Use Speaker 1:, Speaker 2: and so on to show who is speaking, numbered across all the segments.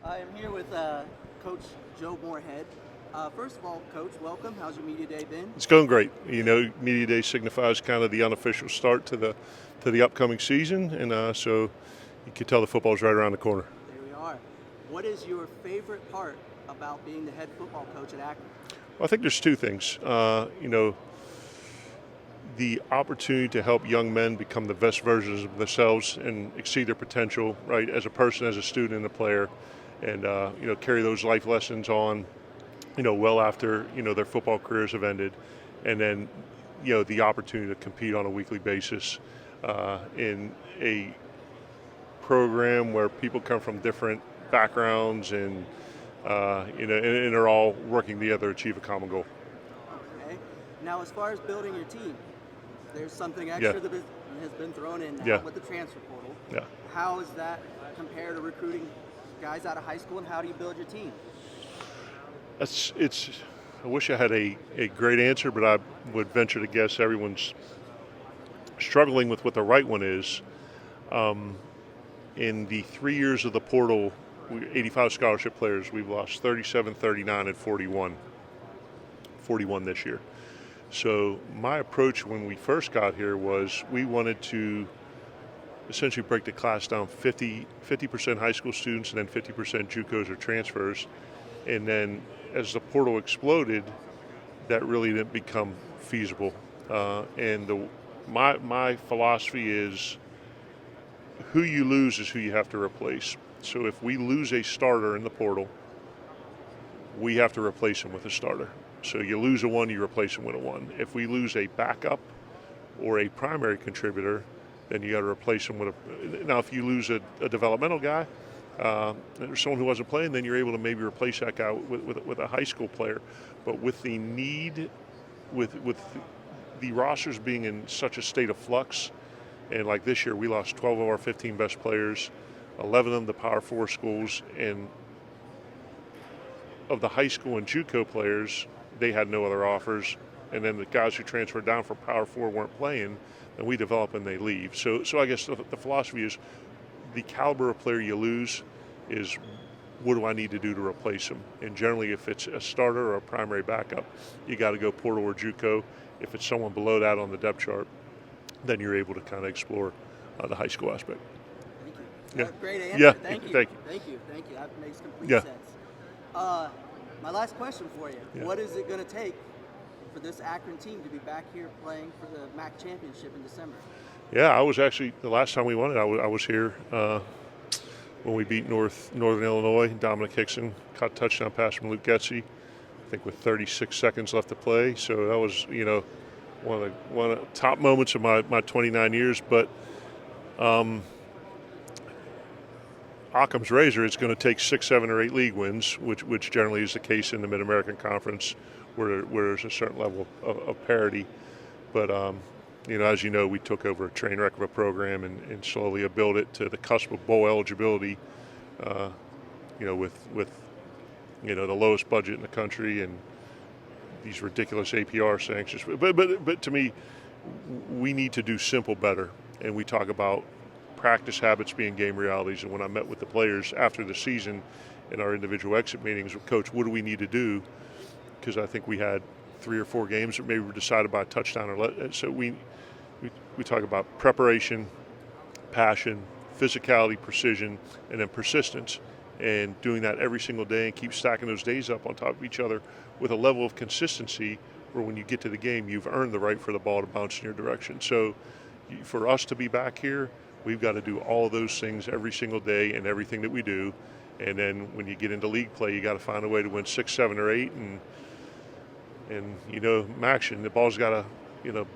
Speaker 1: I am here with Coach Joe Moorhead. First of all, Coach, welcome. How's your media day been?
Speaker 2: It's going great. Media day signifies kind of the unofficial start to the upcoming season, and so you can tell the football's right around the corner.
Speaker 1: There we are. What is your favorite part about being the head football coach at Akron?
Speaker 2: Well, I think there's two things. The opportunity to help young men become the best versions of themselves and exceed their potential, right, as a person, as a student, and a player, and carry those life lessons on, well after their football careers have ended, and then the opportunity to compete on a weekly basis in a program where people come from different backgrounds and and are all working together to achieve a common goal.
Speaker 1: Okay. Now, as far as building your team, there's something
Speaker 2: Yeah.
Speaker 1: extra that has been thrown in now
Speaker 2: Yeah.
Speaker 1: with the transfer portal.
Speaker 2: Yeah.
Speaker 1: How is that compared to recruiting guys out of high school, and how do you build your team?
Speaker 2: I wish I had a great answer, but I would venture to guess everyone's struggling with what the right one is. In the 3 years of the portal, 85 scholarship players, we've lost 37, 39, and 41. 41 this year. So my approach when we first got here was we wanted to essentially break the class down 50% high school students and then 50% JUCOs or transfers. And then as the portal exploded, that really didn't become feasible. My philosophy is who you lose is who you have to replace. So if we lose a starter in the portal, we have to replace him with a starter. So you lose a one, you replace him with a one. If we lose a backup or a primary contributor, then you got to replace him with a. Now, if you lose a developmental guy, or someone who wasn't playing, then you're able to maybe replace that guy with a high school player. But with the need, with the rosters being in such a state of flux, and like this year, we lost 12 of our 15 best players, 11 of them to Power 4 schools, and of the high school and JUCO players, they had no other offers. And then the guys who transferred down from Power 4 weren't playing, and we develop and they leave. So I guess the philosophy is the caliber of player you lose is what do I need to do to replace them? And generally, if it's a starter or a primary backup, you got to go portal or JUCO. If it's someone below that on the depth chart, then you're able to kind of explore the high school aspect.
Speaker 1: Thank you.
Speaker 2: Yeah.
Speaker 1: Great answer.
Speaker 2: Yeah.
Speaker 1: Thank you.
Speaker 2: Thank you.
Speaker 1: Thank you. Thank you. That makes complete
Speaker 2: Yeah.
Speaker 1: sense. My last question for you.
Speaker 2: Yeah.
Speaker 1: What is it going to take for this Akron team to be back here playing for the MAC championship in December?
Speaker 2: Yeah, I was actually, the last time we won it, I was here when we beat Northern Illinois. Dominic Hickson caught a touchdown pass from Luke Getsy, I think with 36 seconds left to play. So that was, one of the top moments of my 29 years. But Occam's razor, it's going to take 6, 7, or 8 league wins, which generally is the case in the Mid-American Conference, where there's a certain level of parity. But as you know, we took over a train wreck of a program and slowly have built it to the cusp of bowl eligibility. With the lowest budget in the country and these ridiculous APR sanctions. But to me, we need to do simple better, and we talk about practice habits being game realities. And when I met with the players after the season in our individual exit meetings with Coach, what do we need to do? Because I think we had 3 or 4 games that maybe were decided by a touchdown or so we talk about preparation, passion, physicality, precision, and then persistence, and doing that every single day and keep stacking those days up on top of each other with a level of consistency where when you get to the game, you've earned the right for the ball to bounce in your direction. So for us to be back here, we've got to do all of those things every single day in everything that we do. And then when you get into league play, you got to find a way to win 6, 7, or 8. And action, the ball's got to,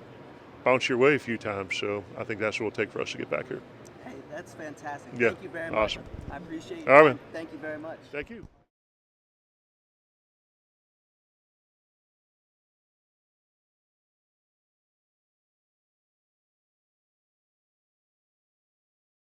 Speaker 2: bounce your way a few times. So I think that's what it'll take for us to get back here.
Speaker 1: Hey, that's fantastic.
Speaker 2: Yeah.
Speaker 1: Thank you very
Speaker 2: Awesome.
Speaker 1: much. I appreciate you.
Speaker 2: All right, man.
Speaker 1: Thank you very much.
Speaker 2: Thank you.